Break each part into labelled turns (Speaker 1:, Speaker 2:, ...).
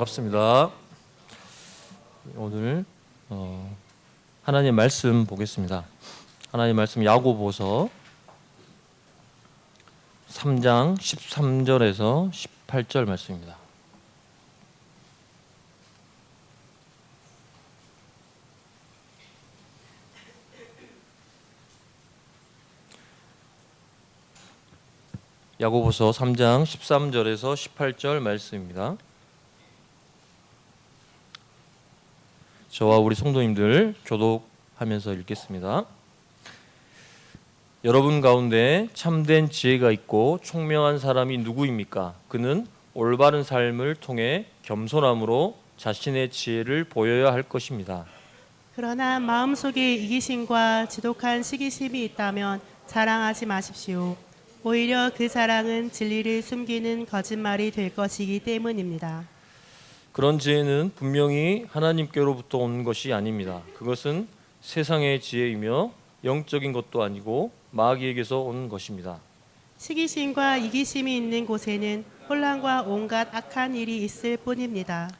Speaker 1: 반갑습니다. 오늘 하나님 말씀 보겠습니다. 하나님 말씀 야고보서 3장 13절에서 18절 말씀입니다. 야고보서 3장 13절에서 18절 말씀입니다. 저와 우리 성도님들 교독하면서 읽겠습니다. 여러분 가운데 참된 지혜가 있고 총명한 사람이 누구입니까? 그는 올바른 삶을 통해 겸손함으로 자신의 지혜를 보여야 할 것입니다.
Speaker 2: 그러나 마음속에 이기심과 지독한 시기심이 있다면 자랑하지 마십시오. 오히려 그 자랑은 진리를 숨기는 거짓말이 될 것이기 때문입니다.
Speaker 1: 그런 지혜는 분명히 하나님께로부터 온 것이 아닙니다. 그것은 세상의 지혜이며 영적인 것도 아니고 마귀에게서 온 것입니다.
Speaker 2: 시기심과 이기심이 있는 곳에는 혼란과 온갖 악한 일이 있을 뿐입니다.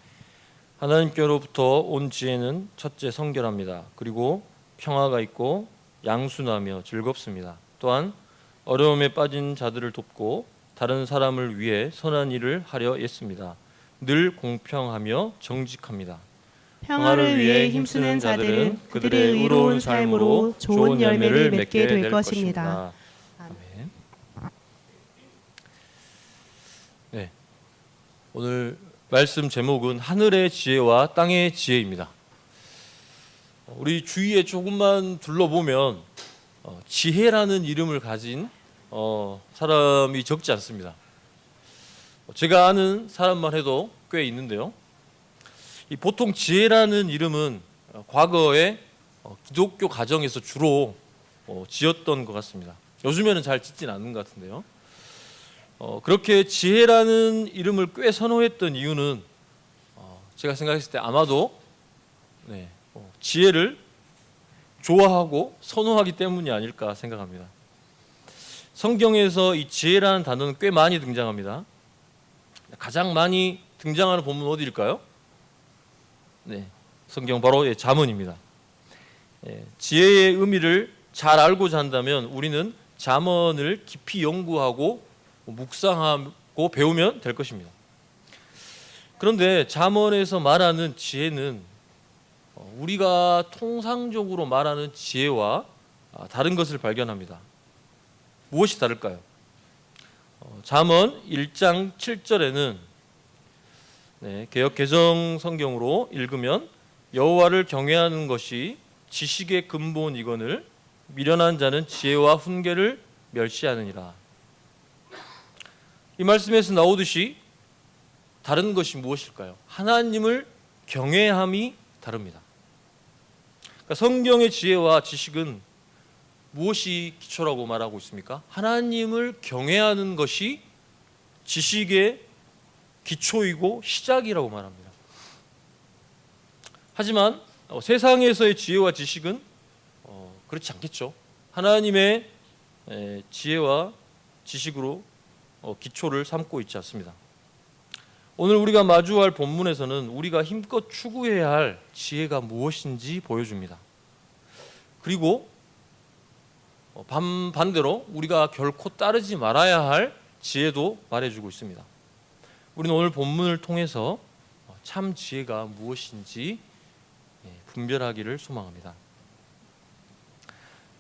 Speaker 1: 하나님께로부터 온 지혜는 첫째 성결합니다. 그리고 평화가 있고 양순하며 즐겁습니다. 또한 어려움에 빠진 자들을 돕고 다른 사람을 위해 선한 일을 하려 애씁니다. 늘 공평하며 정직합니다.
Speaker 2: 평화를 위해 힘쓰는 자들은 그들의 의로운 삶으로 좋은 열매를 맺게 될 것입니다.
Speaker 1: 아멘. 네, 오늘 말씀 제목은 하늘의 지혜와 땅의 지혜입니다. 우리 주위에 조금만 둘러보면 지혜라는 이름을 가진 사람이 적지 않습니다. 제가 아는 사람만 해도 꽤 있는데요. 이 보통 지혜라는 이름은 과거에 기독교 가정에서 주로 지었던 것 같습니다. 요즘에는 잘 짓진 않는 것 같은데요. 그렇게 지혜라는 이름을 꽤 선호했던 이유는 제가 생각했을 때 아마도 지혜를 좋아하고 선호하기 때문이 아닐까 생각합니다. 성경에서 이 지혜라는 단어는 꽤 많이 등장합니다. 가장 많이 등장하는 본문 어디일까요? 네, 성경 바로 잠언입니다. 지혜의 의미를 잘 알고자 한다면 우리는 잠언을 깊이 연구하고 묵상하고 배우면 될 것입니다. 그런데 잠언에서 말하는 지혜는 우리가 통상적으로 말하는 지혜와 다른 것을 발견합니다. 무엇이 다를까요? 잠언 1장 7절에는 개역 개정 성경으로 읽으면 여호와를 경외하는 것이 지식의 근본이거늘 미련한 자는 지혜와 훈계를 멸시하느니라. 이 말씀에서 나오듯이 다른 것이 무엇일까요? 하나님을 경외함이 다릅니다. 그러니까 성경의 지혜와 지식은 무엇이 기초라고 말하고 있습니까? 하나님을 경외하는 것이 지식의 기초이고 시작이라고 말합니다. 하지만 세상에서의 지혜와 지식은 그렇지 않겠죠. 하나님의 지혜와 지식으로 기초를 삼고 있지 않습니다. 오늘 우리가 마주할 본문에서는 우리가 힘껏 추구해야 할 지혜가 무엇인지 보여줍니다. 그리고 반대로 우리가 결코 따르지 말아야 할 지혜도 말해주고 있습니다. 우리는 오늘 본문을 통해서 참 지혜가 무엇인지 분별하기를 소망합니다.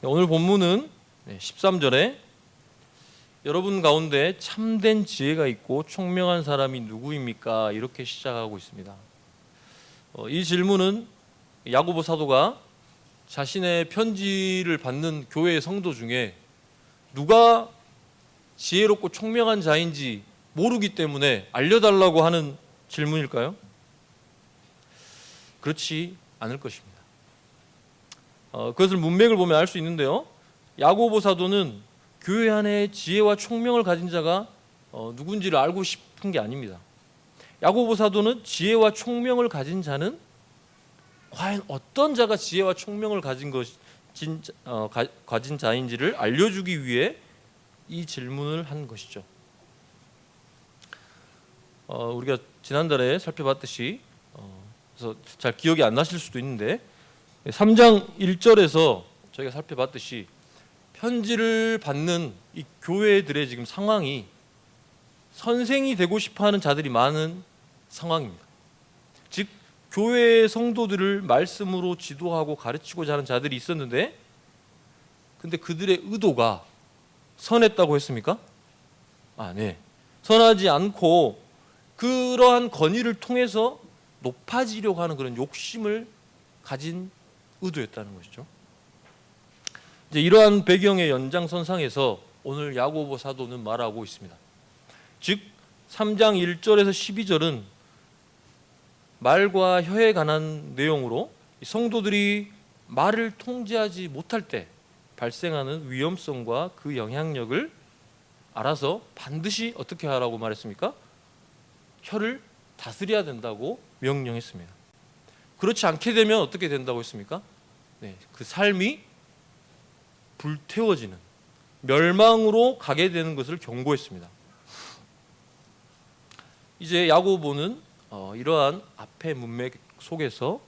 Speaker 1: 오늘 본문은 13절에 여러분 가운데 참된 지혜가 있고 총명한 사람이 누구입니까? 이렇게 시작하고 있습니다. 이 질문은 야고보 사도가 자신의 편지를 받는 교회의 성도 중에 누가 지혜롭고 총명한 자인지 모르기 때문에 알려달라고 하는 질문일까요? 그렇지 않을 것입니다. 그것을 문맥을 보면 알 수 있는데요. 야고보 사도는 교회 안에 지혜와 총명을 가진 자가 누군지를 알고 싶은 게 아닙니다. 야고보 사도는 지혜와 총명을 가진 자는 과연 어떤 자가 지혜와 총명을 가진 자인지를 알려주기 위해 이 질문을 한 것이죠. 우리가 지난달에 살펴봤듯이 그래서 잘 기억이 안 나실 수도 있는데 3장 1절에서 저희가 살펴봤듯이 편지를 받는 이 교회들의 지금 상황이 선생이 되고 싶어하는 자들이 많은 상황입니다. 즉 교회의 성도들을 말씀으로 지도하고 가르치고자 하는 자들이 있었는데, 근데 그들의 의도가 선했다고 했습니까? 네. 선하지 않고 그러한 건의를 통해서 높아지려고 하는 그런 욕심을 가진 의도였다는 것이죠. 이제 이러한 배경의 연장선상에서 오늘 야고보 사도는 말하고 있습니다. 즉 3장 1절에서 12절은 말과 혀에 관한 내용으로 성도들이 말을 통제하지 못할 때 발생하는 위험성과 그 영향력을 알아서 반드시 어떻게 하라고 말했습니까? 혀를 다스려야 된다고 명령했습니다. 그렇지 않게 되면 어떻게 된다고 했습니까? 그 삶이 불태워지는 멸망으로 가게 되는 것을 경고했습니다. 이제 야고보는 이러한 앞의 문맥 속에서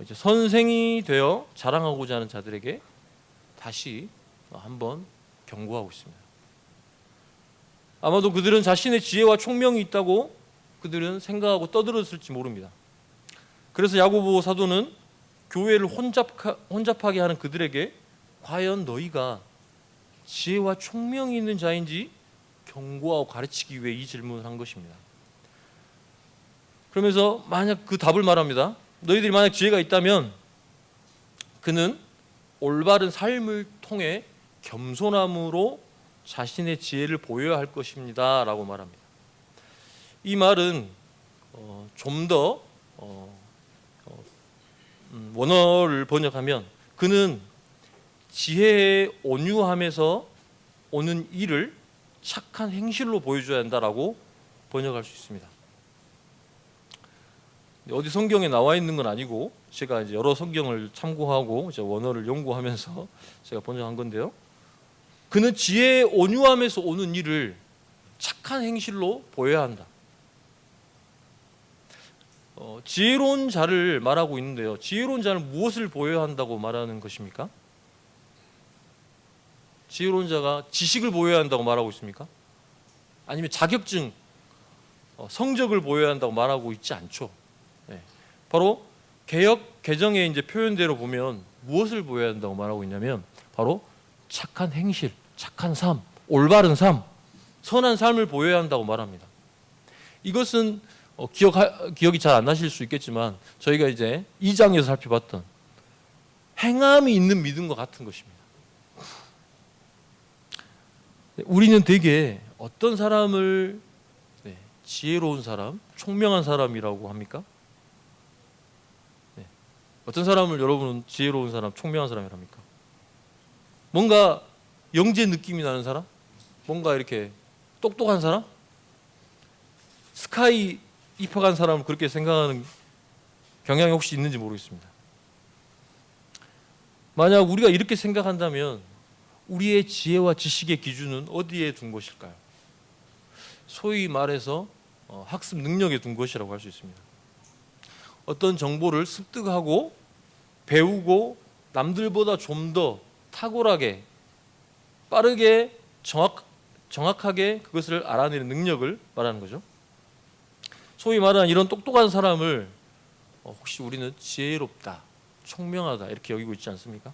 Speaker 1: 이제 선생이 되어 자랑하고자 하는 자들에게 다시 한번 경고하고 있습니다. 아마도 그들은 자신의 지혜와 총명이 있다고 그들은 생각하고 떠들었을지 모릅니다. 그래서 야고보 사도는 교회를 혼잡하게 하는 그들에게 과연 너희가 지혜와 총명이 있는 자인지 경고하고 가르치기 위해 이 질문을 한 것입니다. 그러면서 만약 그 답을 말합니다. 너희들이 만약 지혜가 있다면 그는 올바른 삶을 통해 겸손함으로 자신의 지혜를 보여야 할 것입니다 라고 말합니다. 이 말은 좀 더 원어를 번역하면 그는 지혜의 온유함에서 오는 일을 착한 행실로 보여줘야 한다라고 번역할 수 있습니다. 어디 성경에 나와 있는 건 아니고 제가 이제 여러 성경을 참고하고 이제 원어를 연구하면서 제가 번역한 건데요. 그는 지혜의 온유함에서 오는 일을 착한 행실로 보여야 한다. 지혜로운 자를 말하고 있는데요. 지혜로운 자는 무엇을 보여야 한다고 말하는 것입니까? 지혜로운 자가 지식을 보여야 한다고 말하고 있습니까? 아니면 자격증, 성적을 보여야 한다고 말하고 있지 않죠. 바로 개역 개정의 이제 표현대로 보면 무엇을 보여야 한다고 말하고 있냐면 바로 착한 행실, 착한 삶, 올바른 삶, 선한 삶을 보여야 한다고 말합니다. 이것은 기억이 잘 안 나실 수 있겠지만 저희가 이제 2장에서 살펴봤던 행함이 있는 믿음과 같은 것입니다. 우리는 대개 어떤 사람을 지혜로운 사람, 총명한 사람이라고 합니까? 어떤 사람을 여러분은 지혜로운 사람, 총명한 사람이라 합니까? 뭔가 영재 느낌이 나는 사람? 뭔가 이렇게 똑똑한 사람? 스카이 입학한 사람을 그렇게 생각하는 경향이 혹시 있는지 모르겠습니다. 만약 우리가 이렇게 생각한다면 우리의 지혜와 지식의 기준은 어디에 둔 것일까요? 소위 말해서 학습 능력에 둔 것이라고 할 수 있습니다. 어떤 정보를 습득하고 배우고 남들보다 좀 더 탁월하게 빠르게 정확하게 그것을 알아내는 능력을 말하는 거죠. 소위 말하는 이런 똑똑한 사람을 혹시 우리는 지혜롭다, 총명하다 이렇게 여기고 있지 않습니까?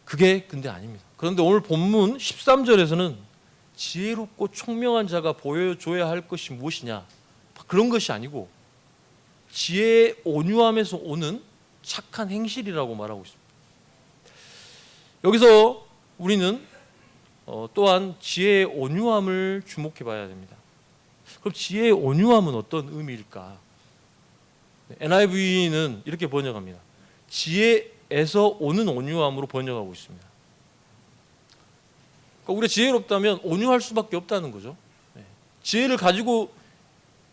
Speaker 1: 그게 근데 아닙니다. 그런데 오늘 본문 13절에서는 지혜롭고 총명한 자가 보여줘야 할 것이 무엇이냐, 그런 것이 아니고 지혜의 온유함에서 오는 착한 행실이라고 말하고 있습니다. 여기서 우리는 또한 지혜의 온유함을 주목해 봐야 됩니다. 그럼 지혜의 온유함은 어떤 의미일까? NIV는 이렇게 번역합니다. 지혜에서 오는 온유함으로 번역하고 있습니다. 그러니까 우리가 지혜롭다면 온유할 수밖에 없다는 거죠. 지혜를 가지고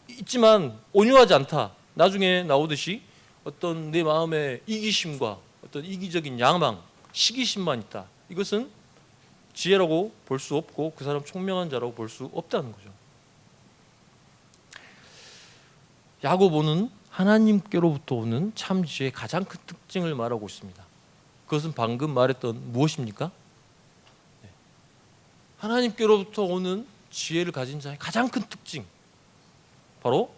Speaker 1: 있지만 온유하지 않다. 나중에 나오듯이 어떤 내 마음에 이기심과 어떤 이기적인 야망, 시기심만 있다. 이것은 지혜라고 볼 수 없고 그 사람 총명한 자라고 볼 수 없다는 거죠. 야고보는 하나님께로부터 오는 참 지혜의 가장 큰 특징을 말하고 있습니다. 그것은 방금 말했던 무엇입니까? 하나님께로부터 오는 지혜를 가진 자의 가장 큰 특징, 바로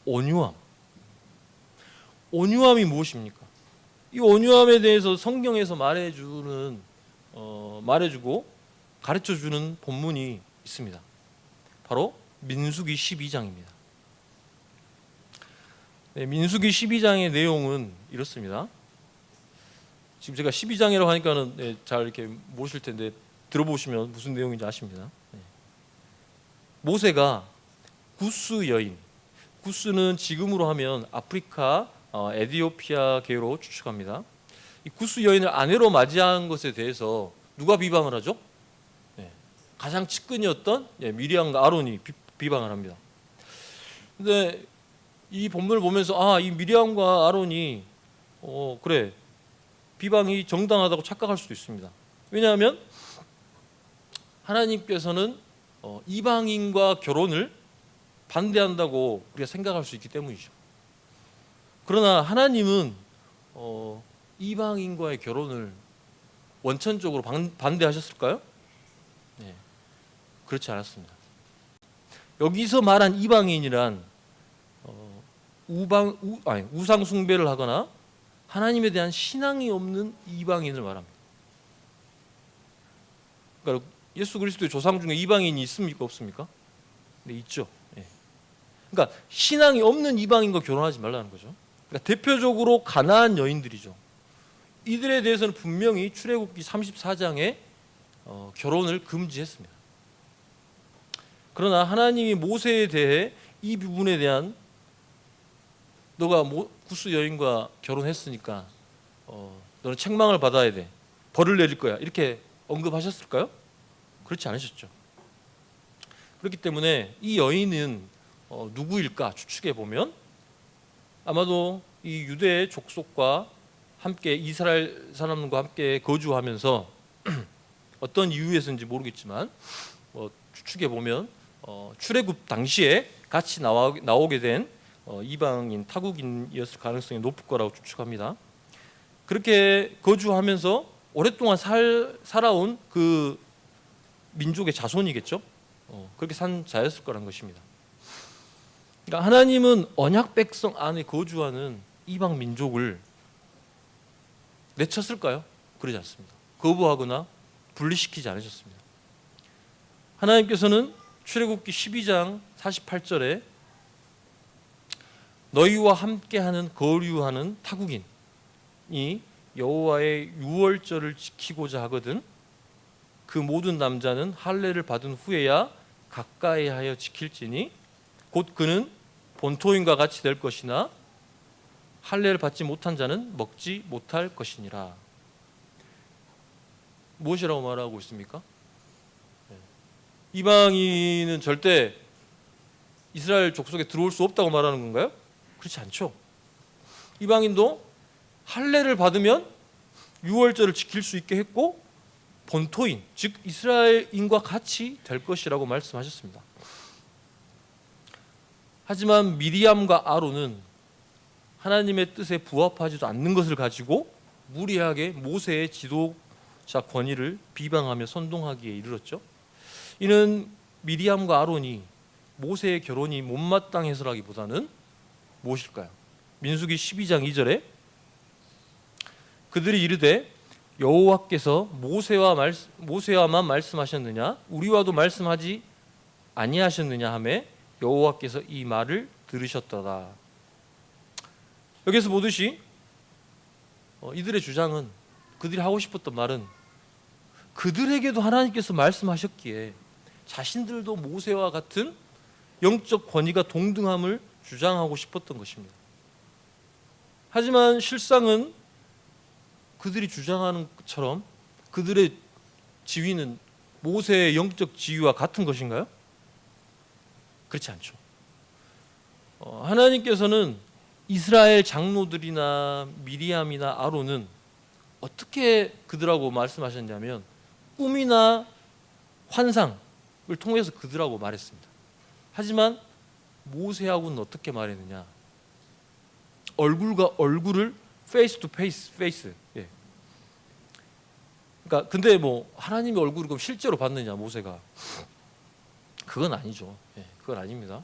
Speaker 1: 온유함. 온유함이 무엇입니까? 이 온유함에 대해서 성경에서 말해주고 가르쳐주는 본문이 있습니다. 바로 민수기 12장입니다. 네, 민수기 12장의 내용은 이렇습니다. 지금 제가 12장이라고 하니까는 잘 이렇게 모르실 텐데 들어보시면 무슨 내용인지 아십니다. 모세가 구스 여인, 구스는 지금으로 하면 아프리카 에디오피아계로 추측합니다. 이 구스 여인을 아내로 맞이한 것에 대해서 누가 비방을 하죠? 가장 측근이었던 미리암과 아론이 비방을 합니다. 근데 이 본문을 보면서 이 미리암과 아론이 그래 비방이 정당하다고 착각할 수도 있습니다. 왜냐하면 하나님께서는 이방인과 결혼을 반대한다고 우리가 생각할 수 있기 때문이죠. 그러나 하나님은 이방인과의 결혼을 원천적으로 반대하셨을까요? 네, 그렇지 않았습니다. 여기서 말한 이방인이란 우상 숭배를 하거나 하나님에 대한 신앙이 없는 이방인을 말합니다. 그러니까 예수 그리스도의 조상 중에 이방인이 있습니까, 없습니까? 네, 있죠. 그러니까 신앙이 없는 이방인과 결혼하지 말라는 거죠. 그러니까 대표적으로 가나안 여인들이죠. 이들에 대해서는 분명히 출애굽기 34장에 결혼을 금지했습니다. 그러나 하나님이 모세에 대해 이 부분에 대한 너가 구스 여인과 결혼했으니까 너는 책망을 받아야 돼, 벌을 내릴 거야, 이렇게 언급하셨을까요? 그렇지 않으셨죠. 그렇기 때문에 이 여인은 누구일까 추측해 보면 아마도 이 유대 족속과 함께 이스라엘 사람과 함께 거주하면서 어떤 이유에서인지 모르겠지만 추측해 보면 출애굽 당시에 같이 나오게 된 이방인 타국인이었을 가능성이 높을 거라고 추측합니다. 그렇게 거주하면서 오랫동안 살아온 그 민족의 자손이겠죠. 그렇게 산 자였을 거란 것입니다. 그러니까 하나님은 언약 백성 안에 거주하는 이방 민족을 내쳤을까요? 그러지 않습니다. 거부하거나 분리시키지 않으셨습니다. 하나님께서는 출애굽기 12장 48절에 너희와 함께하는 거류하는 타국인이 여호와의 유월절을 지키고자 하거든 그 모든 남자는 할례를 받은 후에야 가까이 하여 지킬지니 곧 그는 본토인과 같이 될 것이나 할례를 받지 못한 자는 먹지 못할 것이니라. 무엇이라고 말하고 있습니까? 이방인은 절대 이스라엘 족속에 들어올 수 없다고 말하는 건가요? 그렇지 않죠. 이방인도 할례를 받으면 유월절을 지킬 수 있게 했고 본토인, 즉 이스라엘인과 같이 될 것이라고 말씀하셨습니다. 하지만 미리암과 아론은 하나님의 뜻에 부합하지도 않는 것을 가지고 무리하게 모세의 지도자 권위를 비방하며 선동하기에 이르렀죠. 이는 미리암과 아론이 모세의 결혼이 못마땅해서라기보다는 무엇일까요? 민수기 12장 2절에 그들이 이르되 여호와께서 모세와만 말씀하셨느냐 우리와도 말씀하지 아니하셨느냐 하매 여호와께서 이 말을 들으셨더라. 여기서 보듯이 이들의 주장은, 그들이 하고 싶었던 말은 그들에게도 하나님께서 말씀하셨기에 자신들도 모세와 같은 영적 권위가 동등함을 주장하고 싶었던 것입니다. 하지만 실상은 그들이 주장하는 것처럼 그들의 지위는 모세의 영적 지위와 같은 것인가요? 그렇지 않죠. 하나님께서는 이스라엘 장로들이나 미리암이나 아론은 어떻게 그들하고 말씀하셨냐면 꿈이나 환상을 통해서 그들하고 말했습니다. 하지만 모세하고는 어떻게 말했느냐? 얼굴과 얼굴을 페이스 투 페이스. 예. 그러니까 근데 뭐 하나님의 얼굴을 그럼 실제로 봤느냐 모세가? 그건 아니죠. 예, 그건 아닙니다.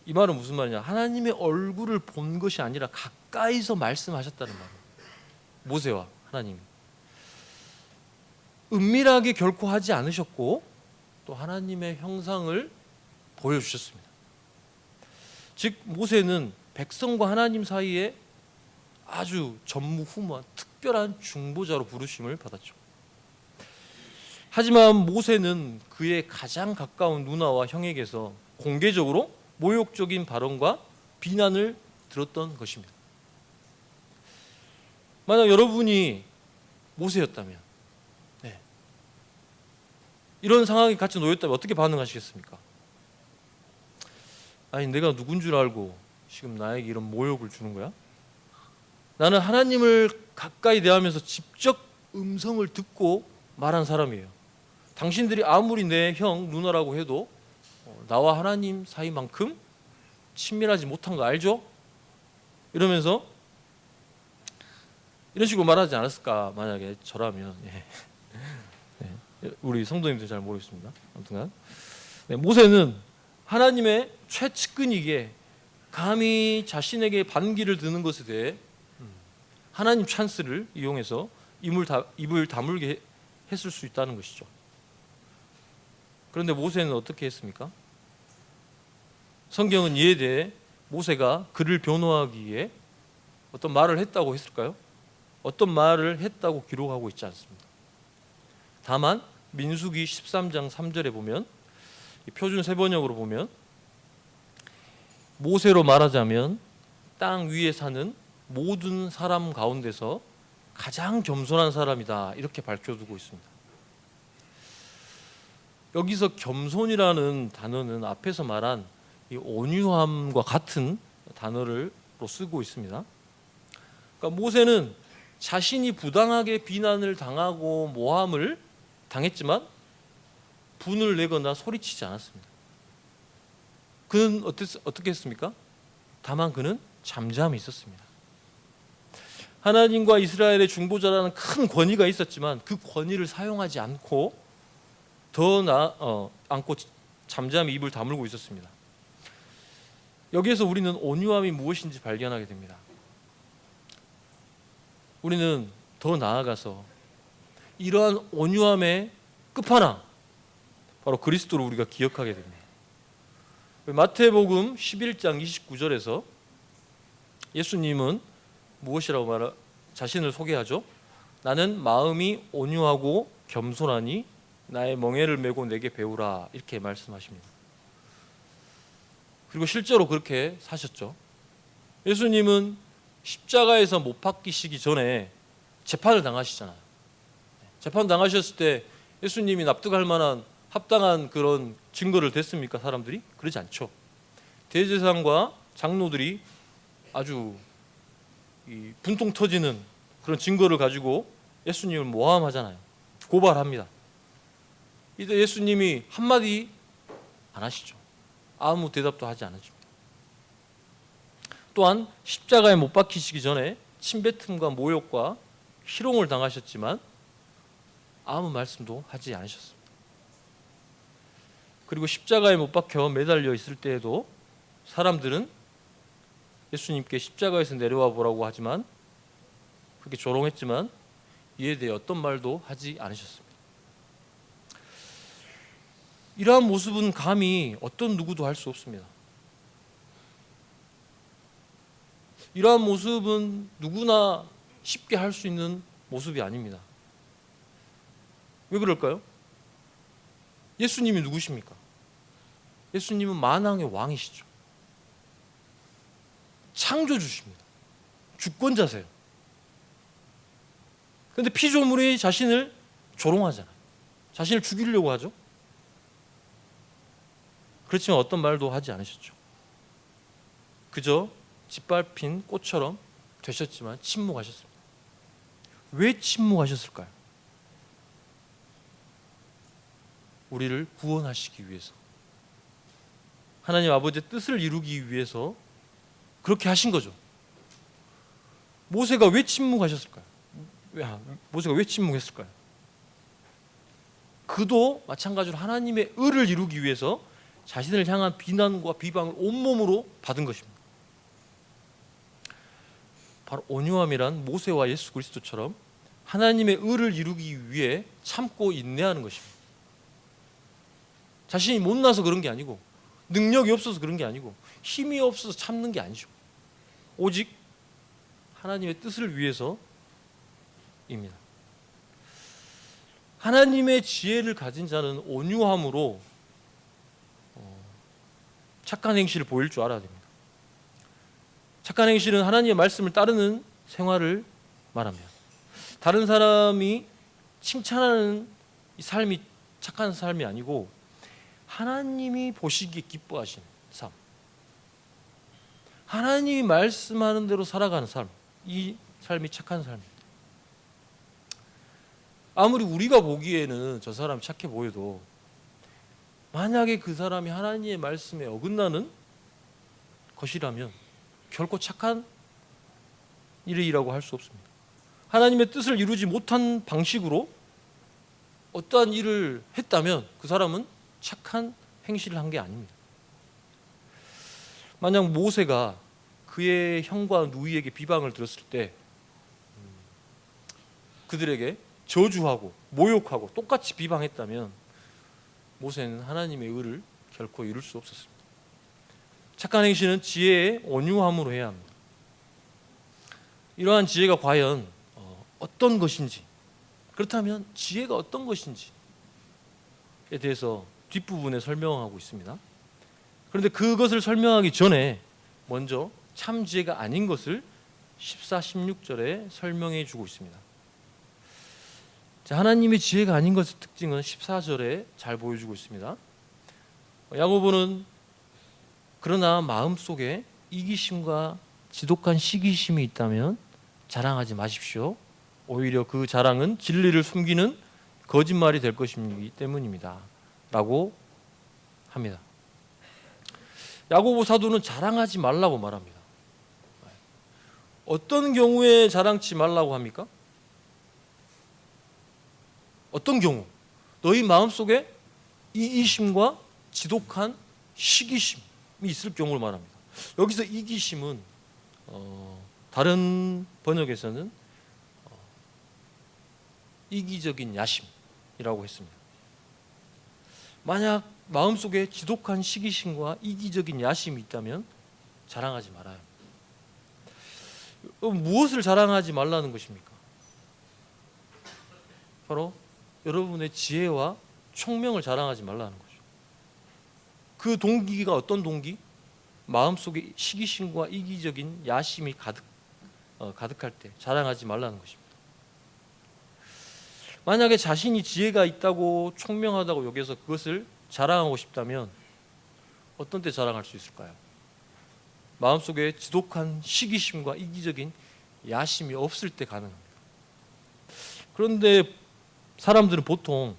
Speaker 1: 이 말은 무슨 말이냐? 하나님의 얼굴을 본 것이 아니라 가까이서 말씀하셨다는 말이에요. 모세와 하나님이 은밀하게 결코 하지 않으셨고 또 하나님의 형상을 보여주셨습니다. 즉 모세는 백성과 하나님 사이에 아주 전무후무한 특별한 중보자로 부르심을 받았죠. 하지만 모세는 그의 가장 가까운 누나와 형에게서 공개적으로 모욕적인 발언과 비난을 들었던 것입니다. 만약 여러분이 모세였다면, 이런 상황에 같이 놓였다면 어떻게 반응하시겠습니까? 아니 내가 누군 줄 알고 지금 나에게 이런 모욕을 주는 거야? 나는 하나님을 가까이 대하면서 직접 음성을 듣고 말한 사람이에요. 당신들이 아무리 내 형, 누나라고 해도 나와 하나님 사이만큼 친밀하지 못한 거 알죠? 이러면서 이런 식으로 말하지 않았을까? 만약에 저라면. 우리 성도님들 잘 모르겠습니다. 아무튼 모세는 하나님의 최측근이기에 감히 자신에게 반기를 드는 것에 대해 하나님 찬스를 이용해서 입을 다물게 했을 수 있다는 것이죠. 그런데 모세는 어떻게 했습니까? 성경은 이에 대해 모세가 그를 변호하기 위해 어떤 말을 했다고 했을까요? 어떤 말을 했다고 기록하고 있지 않습니다. 다만 민수기 13장 3절에 보면 표준 세번역으로 보면 모세로 말하자면 땅 위에 사는 모든 사람 가운데서 가장 겸손한 사람이다 이렇게 밝혀두고 있습니다. 여기서 겸손이라는 단어는 앞에서 말한 이 온유함과 같은 단어를 쓰고 있습니다. 그러니까 모세는 자신이 부당하게 비난을 당하고 모함을 당했지만 분을 내거나 소리치지 않았습니다. 그는 어떻게 했습니까? 다만 그는 잠잠히 있었습니다. 하나님과 이스라엘의 중보자라는 큰 권위가 있었지만 그 권위를 사용하지 않고 않고 잠잠히 입을 다물고 있었습니다. 여기에서 우리는 온유함이 무엇인지 발견하게 됩니다. 우리는 더 나아가서 이러한 온유함의 끝판왕 바로 그리스도를 우리가 기억하게 됩니다. 마태복음 11장 29절에서 예수님은 무엇이라고 자신을 소개하죠? 나는 마음이 온유하고 겸손하니 나의 멍에를 메고 내게 배우라 이렇게 말씀하십니다. 그리고 실제로 그렇게 사셨죠. 예수님은 십자가에서 못 박히시기 전에 재판을 당하시잖아요. 재판 당하셨을 때 예수님이 납득할 만한 합당한 그런 증거를 댔습니까? 사람들이? 그러지 않죠. 대제사장과 장로들이 아주 분통 터지는 그런 증거를 가지고 예수님을 모함하잖아요. 고발합니다. 이때 예수님이 한마디 안 하시죠. 아무 대답도 하지 않으십니다. 또한 십자가에 못 박히시기 전에 침뱉음과 모욕과 희롱을 당하셨지만 아무 말씀도 하지 않으셨습니다. 그리고 십자가에 못 박혀 매달려 있을 때에도 사람들은 예수님께 십자가에서 내려와 보라고 하지만 그렇게 조롱했지만 이에 대해 어떤 말도 하지 않으셨습니다. 이러한 모습은 감히 어떤 누구도 할 수 없습니다. 이러한 모습은 누구나 쉽게 할 수 있는 모습이 아닙니다. 왜 그럴까요? 예수님이 누구십니까? 예수님은 만왕의 왕이시죠. 창조주십니다. 주권자세요. 그런데 피조물이 자신을 조롱하잖아요. 자신을 죽이려고 하죠. 그렇지만 어떤 말도 하지 않으셨죠. 그저 짓밟힌 꽃처럼 되셨지만 침묵하셨습니다. 왜 침묵하셨을까요? 우리를 구원하시기 위해서, 하나님 아버지의 뜻을 이루기 위해서 그렇게 하신 거죠. 모세가 왜 침묵하셨을까요? 모세가 왜 침묵했을까요? 그도 마찬가지로 하나님의 의를 이루기 위해서 자신을 향한 비난과 비방을 온몸으로 받은 것입니다. 바로 온유함이란 모세와 예수 그리스도처럼 하나님의 의를 이루기 위해 참고 인내하는 것입니다. 자신이 못나서 그런 게 아니고, 능력이 없어서 그런 게 아니고, 힘이 없어서 참는 게 아니죠. 오직 하나님의 뜻을 위해서입니다. 하나님의 지혜를 가진 자는 온유함으로 착한 행실을 보일 줄 알아야 됩니다. 착한 행실은 하나님의 말씀을 따르는 생활을 말합니다. 다른 사람이 칭찬하는 이 삶이 착한 삶이 아니고 하나님이 보시기에 기뻐하시는 삶, 하나님이 말씀하는 대로 살아가는 삶, 이 삶이 착한 삶입니다. 아무리 우리가 보기에는 저 사람이 착해 보여도 만약에 그 사람이 하나님의 말씀에 어긋나는 것이라면 결코 착한 일이라고 할 수 없습니다. 하나님의 뜻을 이루지 못한 방식으로 어떠한 일을 했다면 그 사람은 착한 행실을 한 게 아닙니다. 만약 모세가 그의 형과 누이에게 비방을 들었을 때 그들에게 저주하고 모욕하고 똑같이 비방했다면 모세는 하나님의 의를 결코 이룰 수 없었습니다. 착한 행실은 지혜의 온유함으로 해야 합니다. 이러한 지혜가 과연 어떤 것인지, 그렇다면 지혜가 어떤 것인지에 대해서 뒷부분에 설명하고 있습니다. 그런데 그것을 설명하기 전에 먼저 참 지혜가 아닌 것을 14, 16절에 설명해 주고 있습니다. 자, 하나님의 지혜가 아닌 것의 특징은 14절에 잘 보여주고 있습니다. 야고보는 그러나 마음속에 이기심과 지독한 시기심이 있다면 자랑하지 마십시오. 오히려 그 자랑은 진리를 숨기는 거짓말이 될 것이기 때문입니다. 라고 합니다. 야고보 사도는 자랑하지 말라고 말합니다. 어떤 경우에 자랑치 말라고 합니까? 어떤 경우? 너희 마음속에 이기심과 지독한 시기심이 있을 경우를 말합니다. 여기서 이기심은 다른 번역에서는 이기적인 야심이라고 했습니다. 만약 마음속에 지독한 시기심과 이기적인 야심이 있다면 자랑하지 말아요. 무엇을 자랑하지 말라는 것입니까? 바로 여러분의 지혜와 총명을 자랑하지 말라는 거죠. 그 동기가 어떤 동기? 마음속에 시기심과 이기적인 야심이 가득할 때 자랑하지 말라는 것입니다. 만약에 자신이 지혜가 있다고 총명하다고 여겨서 그것을 자랑하고 싶다면 어떤 때 자랑할 수 있을까요? 마음속에 지독한 시기심과 이기적인 야심이 없을 때 가능합니다. 그런데 사람들은 보통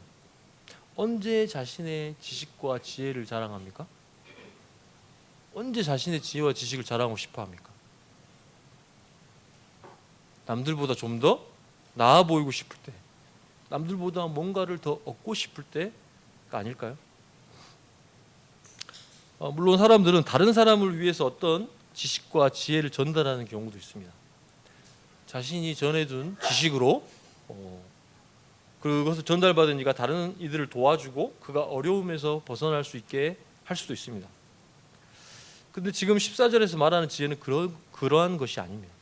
Speaker 1: 언제 자신의 지식과 지혜를 자랑합니까? 언제 자신의 지혜와 지식을 자랑하고 싶어 합니까? 남들보다 좀 더 나아 보이고 싶을 때, 남들보다 뭔가를 더 얻고 싶을 때가 아닐까요? 물론 사람들은 다른 사람을 위해서 어떤 지식과 지혜를 전달하는 경우도 있습니다. 자신이 전해둔 지식으로 그것을 전달받은 이가 다른 이들을 도와주고 그가 어려움에서 벗어날 수 있게 할 수도 있습니다. 근데 지금 14절에서 말하는 지혜는 그러한 것이 아닙니다.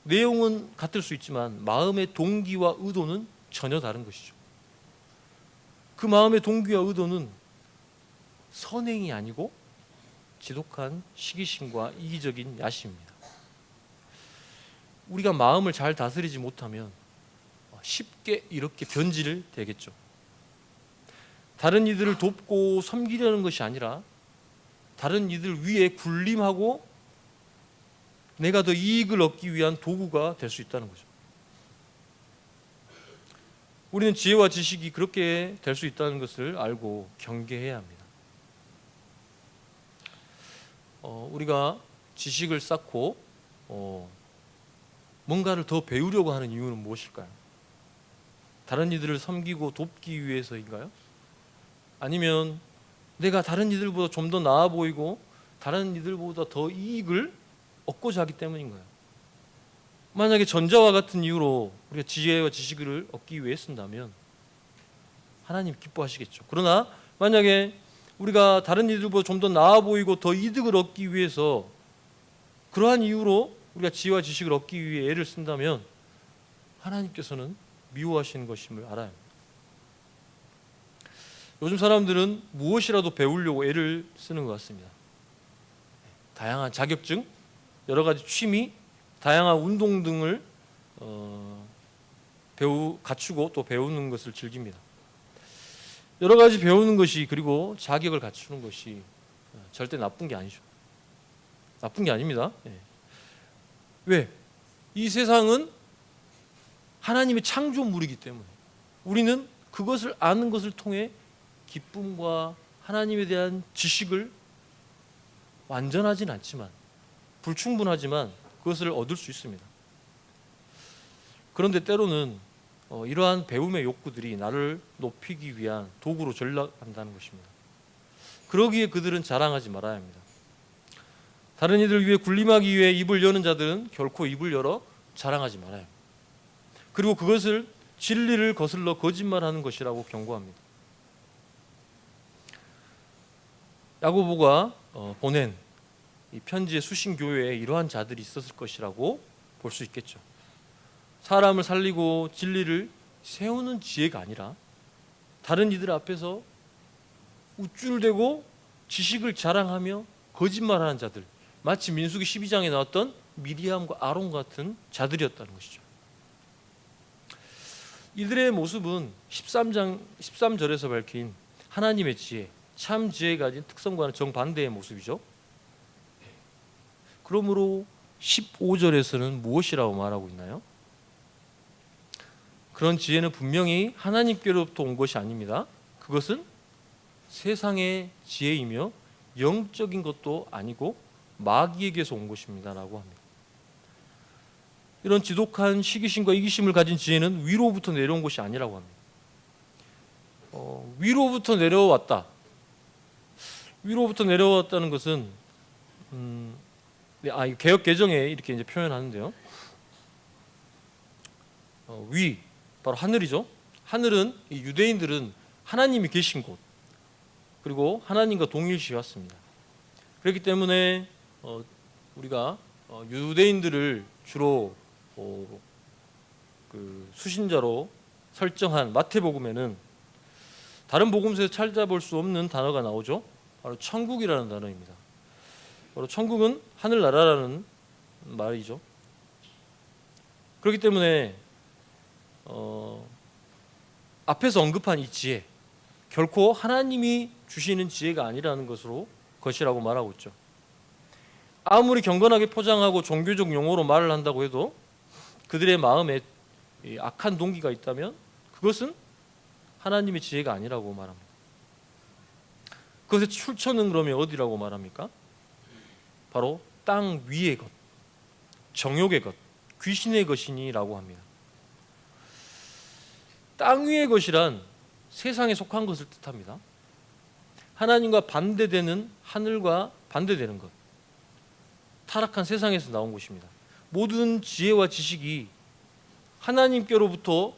Speaker 1: 내용은 같을 수 있지만 마음의 동기와 의도는 전혀 다른 것이죠. 그 마음의 동기와 의도는 선행이 아니고 지독한 시기심과 이기적인 야심입니다. 우리가 마음을 잘 다스리지 못하면 쉽게 이렇게 변질 되겠죠. 다른 이들을 돕고 섬기려는 것이 아니라 다른 이들 위에 군림하고 내가 더 이익을 얻기 위한 도구가 될 수 있다는 거죠. 우리는 지혜와 지식이 그렇게 될 수 있다는 것을 알고 경계해야 합니다. 우리가 지식을 쌓고 뭔가를 더 배우려고 하는 이유는 무엇일까요? 다른 이들을 섬기고 돕기 위해서인가요? 아니면 내가 다른 이들보다 좀 더 나아 보이고 다른 이들보다 더 이익을 얻고자 하기 때문인가요? 만약에 전자와 같은 이유로 우리가 지혜와 지식을 얻기 위해 쓴다면 하나님 기뻐하시겠죠. 그러나 만약에 우리가 다른 이들보다 좀 더 나아 보이고 더 이득을 얻기 위해서 그러한 이유로 우리가 지혜와 지식을 얻기 위해 애를 쓴다면 하나님께서는 미워하시는 것임을 알아야 합니다. 요즘 사람들은 무엇이라도 배우려고 애를 쓰는 것 같습니다. 다양한 자격증, 여러 가지 취미, 다양한 운동 등을 갖추고 또 배우는 것을 즐깁니다. 여러 가지 배우는 것이 그리고 자격을 갖추는 것이 절대 나쁜 게 아니죠. 나쁜 게 아닙니다. 왜? 이 세상은 하나님의 창조물이기 때문에 우리는 그것을 아는 것을 통해 기쁨과 하나님에 대한 지식을 완전하진 않지만 불충분하지만 그것을 얻을 수 있습니다. 그런데 때로는 이러한 배움의 욕구들이 나를 높이기 위한 도구로 전락한다는 것입니다. 그러기에 그들은 자랑하지 말아야 합니다. 다른 이들을 위해 군림하기 위해 입을 여는 자들은 결코 입을 열어 자랑하지 말아야 합니다. 그리고 그것을 진리를 거슬러 거짓말하는 것이라고 경고합니다. 야고보가 보낸 이 편지의 수신교회에 이러한 자들이 있었을 것이라고 볼 수 있겠죠. 사람을 살리고 진리를 세우는 지혜가 아니라 다른 이들 앞에서 우쭐대고 지식을 자랑하며 거짓말하는 자들, 마치 민수기 12장에 나왔던 미리암과 아론 같은 자들이었다는 것이죠. 이들의 모습은 13절에서 밝힌 하나님의 지혜, 참 지혜가 가진 특성과는 정반대의 모습이죠. 그러므로 15절에서는 무엇이라고 말하고 있나요? 그런 지혜는 분명히 하나님께로부터 온 것이 아닙니다. 그것은 세상의 지혜이며 영적인 것도 아니고 마귀에게서 온 것입니다 라고 합니다. 이런 지독한 시기심과 이기심을 가진 지혜는 위로부터 내려온 것이 아니라고 합니다. 위로부터 내려왔다. 위로부터 내려왔다는 것은 개역 개정에 이렇게 이제 표현하는데요. 위 바로 하늘이죠. 하늘은 이 유대인들은 하나님이 계신 곳 그리고 하나님과 동일시했습니다. 그렇기 때문에 우리가 유대인들을 주로 그 수신자로 설정한 마태복음에는 다른 복음서에서 찾아볼 수 없는 단어가 나오죠. 바로 천국이라는 단어입니다. 바로 천국은 하늘나라라는 말이죠. 그렇기 때문에 앞에서 언급한 이 지혜 결코 하나님이 주시는 지혜가 아니라는 것이라고 말하고 있죠. 아무리 경건하게 포장하고 종교적 용어로 말을 한다고 해도 그들의 마음에 악한 동기가 있다면 그것은 하나님의 지혜가 아니라고 말합니다. 그것의 출처는 그러면 어디라고 말합니까? 바로 땅 위의 것, 정욕의 것, 귀신의 것이니라고 합니다. 땅 위의 것이란 세상에 속한 것을 뜻합니다. 하나님과 반대되는 하늘과 반대되는 것, 타락한 세상에서 나온 것입니다. 모든 지혜와 지식이 하나님께로부터만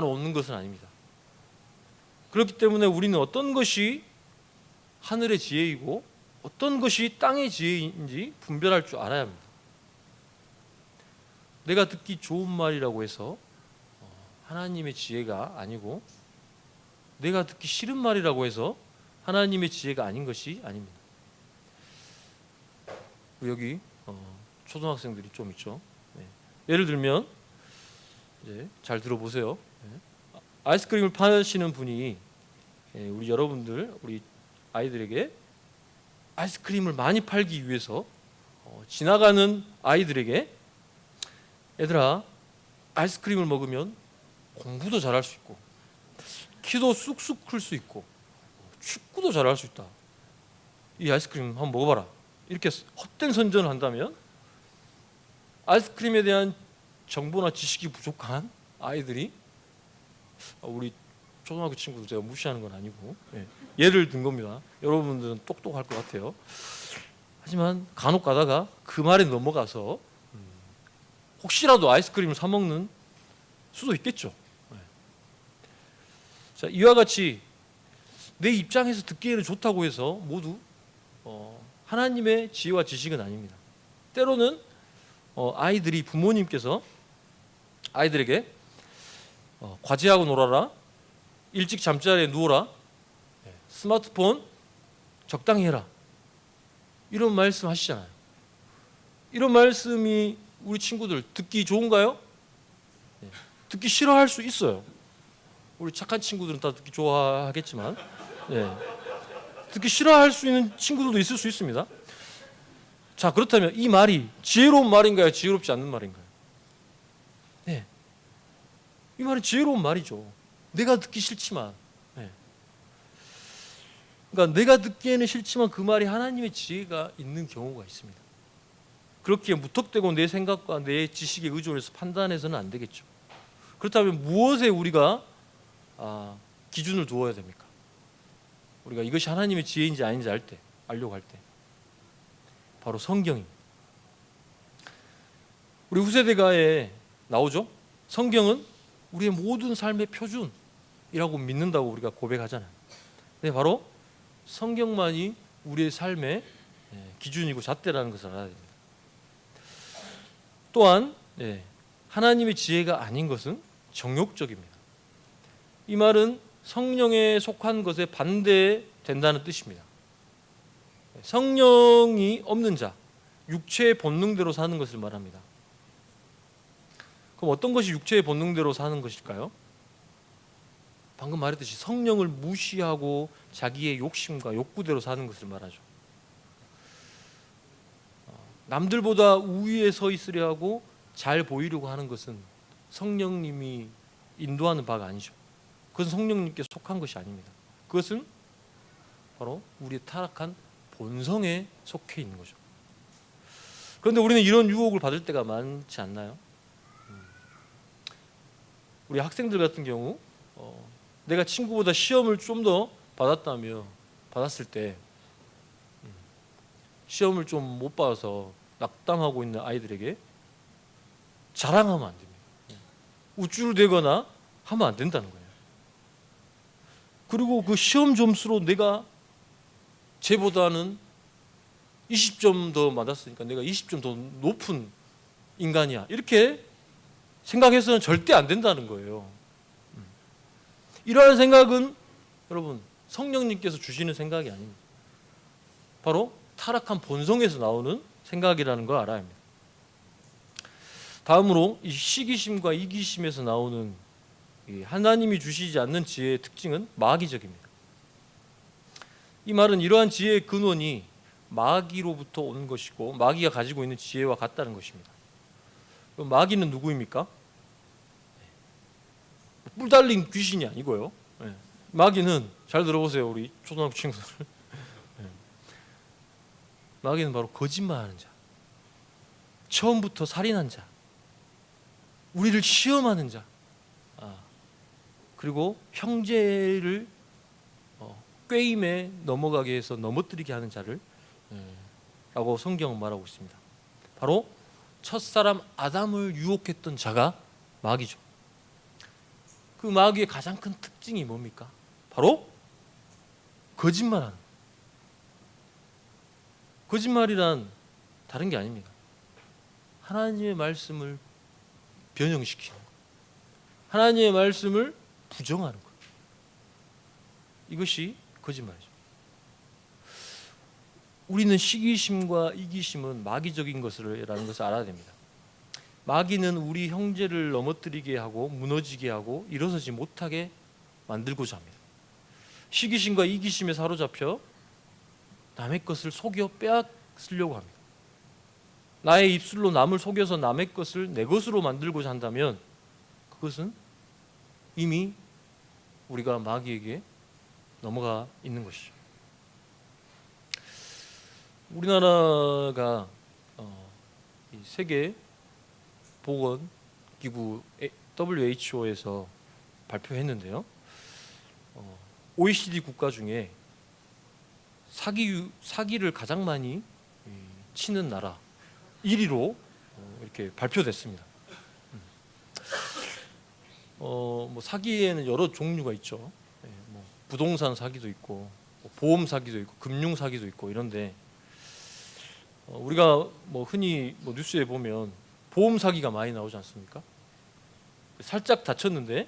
Speaker 1: 오는 것은 아닙니다. 그렇기 때문에 우리는 어떤 것이 하늘의 지혜이고 어떤 것이 땅의 지혜인지 분별할 줄 알아야 합니다. 내가 듣기 좋은 말이라고 해서 하나님의 지혜가 아니고 내가 듣기 싫은 말이라고 해서 하나님의 지혜가 아닌 것이 아닙니다. 여기 초등학생들이 좀 있죠. 네. 예를 들면 이제 잘 들어보세요. 네. 아이스크림을 파시는 분이 우리 여러분들 우리 아이들에게 아이스크림을 많이 팔기 위해서 지나가는 아이들에게 얘들아 아이스크림을 먹으면 공부도 잘할 수 있고 키도 쑥쑥 클 수 있고 축구도 잘할 수 있다. 이 아이스크림 한번 먹어봐라. 이렇게 헛된 선전을 한다면 아이스크림에 대한 정보나 지식이 부족한 아이들이 우리 초등학교 친구들 제가 무시하는 건 아니고 예를 든 겁니다. 여러분들은 똑똑할 것 같아요. 하지만 간혹 가다가 그 말에 넘어가서 혹시라도 아이스크림을 사 먹는 수도 있겠죠. 자, 이와 같이 내 입장에서 듣기에는 좋다고 해서 모두 하나님의 지혜와 지식은 아닙니다. 때로는 아이들이 부모님께서 아이들에게 과제하고 놀아라, 일찍 잠자리에 누워라, 스마트폰 적당히 해라, 이런 말씀 하시잖아요. 이런 말씀이 우리 친구들 듣기 좋은가요? 듣기 싫어할 수 있어요. 우리 착한 친구들은 다 듣기 좋아하겠지만 듣기 싫어할 수 있는 친구들도 있을 수 있습니다. 자, 그렇다면 이 말이 지혜로운 말인가요? 지혜롭지 않는 말인가요? 이 말은 지혜로운 말이죠. 내가 듣기 싫지만 그러니까 내가 듣기에는 싫지만 그 말이 하나님의 지혜가 있는 경우가 있습니다. 그렇게 무턱대고 내 생각과 내 지식에 의존해서 판단해서는 안 되겠죠. 그렇다면 무엇에 우리가 기준을 두어야 됩니까? 우리가 이것이 하나님의 지혜인지 아닌지 알려고 할 때 바로 성경입니다. 우리 후세대가에 나오죠. 성경은 우리의 모든 삶의 표준이라고 믿는다고 우리가 고백하잖아요. 근데 바로 성경만이 우리의 삶의 기준이고 잣대라는 것을 알아야 됩니다. 또한 하나님의 지혜가 아닌 것은 정욕적입니다. 이 말은 성령에 속한 것에 반대된다는 뜻입니다. 성령이 없는 자, 육체의 본능대로 사는 것을 말합니다. 그럼 어떤 것이 육체의 본능대로 사는 것일까요? 방금 말했듯이 성령을 무시하고 자기의 욕심과 욕구대로 사는 것을 말하죠. 남들보다 우위에 서 있으려 하고 잘 보이려고 하는 것은 성령님이 인도하는 바가 아니죠. 그것은 성령님께 속한 것이 아닙니다. 그것은 바로 우리의 타락한 본성에 속해 있는 거죠. 그런데 우리는 이런 유혹을 받을 때가 많지 않나요? 우리 학생들 같은 경우 내가 친구보다 시험을 좀 더 받았을 때 시험을 좀 못 봐서 낙담하고 있는 아이들에게 자랑하면 안 됩니다. 우쭐대거나 하면 안 된다는 거예요. 그리고 그 시험 점수로 내가 쟤보다는 20점 더 맞았으니까 내가 20점 더 높은 인간이야, 이렇게 생각해서는 절대 안 된다는 거예요. 이러한 생각은 여러분 성령님께서 주시는 생각이 아닙니다. 바로 타락한 본성에서 나오는 생각이라는 걸 알아야 합니다. 다음으로 이 시기심과 이기심에서 나오는 하나님이 주시지 않는 지혜의 특징은 마귀적입니다. 이 말은 이러한 지혜의 근원이 마귀로부터 오는 것이고 마귀가 가지고 있는 지혜와 같다는 것입니다. 그럼 마귀는 누구입니까? 뿔 달린 귀신이 아니고요. 마귀는 잘 들어보세요, 우리 초등학교 친구들. 마귀는 바로 거짓말하는 자, 처음부터 살인한 자, 우리를 시험하는 자, 그리고 형제를 꾀임에 넘어가게 해서 넘어뜨리게 하는 자를 라고 성경은 말하고 있습니다. 바로 첫사람 아담을 유혹했던 자가 마귀죠. 그 마귀의 가장 큰 특징이 뭡니까? 바로 거짓말하는. 거짓말이란 다른 게 아닙니다. 하나님의 말씀을 변형시키는 것, 하나님의 말씀을 부정하는 것, 이것이 거짓말이죠. 우리는 시기심과 이기심은 마귀적인 것이라는 것을 알아야 됩니다. 마귀는 우리 형제를 넘어뜨리게 하고 무너지게 하고 일어서지 못하게 만들고자 합니다. 시기심과 이기심에 사로잡혀 남의 것을 속여 빼앗으려고 합니다. 나의 입술로 남을 속여서 남의 것을 내 것으로 만들고자 한다면 그것은 이미 우리가 마귀에게 넘어가 있는 것이죠. 우리나라가 이 세계 보건기구 WHO에서 발표했는데요. OECD 국가 중에 사기를 가장 많이 치는 나라 1위로 이렇게 발표됐습니다. 뭐 사기에는 여러 종류가 있죠. 뭐 부동산 사기도 있고, 뭐 보험 사기도 있고, 금융 사기도 있고 이런데 우리가 뭐 흔히 뭐 뉴스에 보면 보험 사기가 많이 나오지 않습니까? 살짝 다쳤는데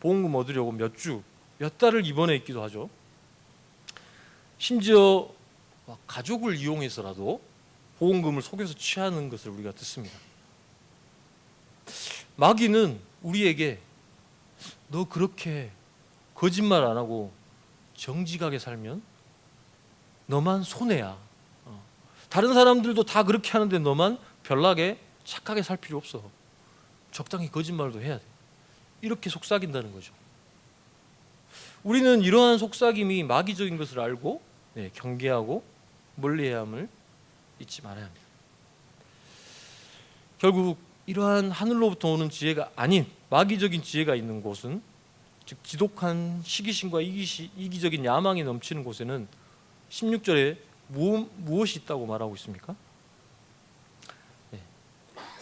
Speaker 1: 보험금 얻으려고 몇 달을 입원해 있기도 하죠. 심지어 가족을 이용해서라도 보험금을 속여서 취하는 것을 우리가 듣습니다. 마귀는 우리에게 너 그렇게 거짓말 안 하고 정직하게 살면 너만 손해야. 다른 사람들도 다 그렇게 하는데 너만 별나게 착하게 살 필요 없어. 적당히 거짓말도 해야 돼. 이렇게 속삭인다는 거죠. 우리는 이러한 속삭임이 마귀적인 것을 알고 경계하고 멀리해야 함을 잊지 말아야 합니다. 결국 이러한 하늘로부터 오는 지혜가 아닌 마귀적인 지혜가 있는 곳은, 즉 지독한 시기심과 이기적인 야망이 넘치는 곳에는 16절에 무엇이 있다고 말하고 있습니까?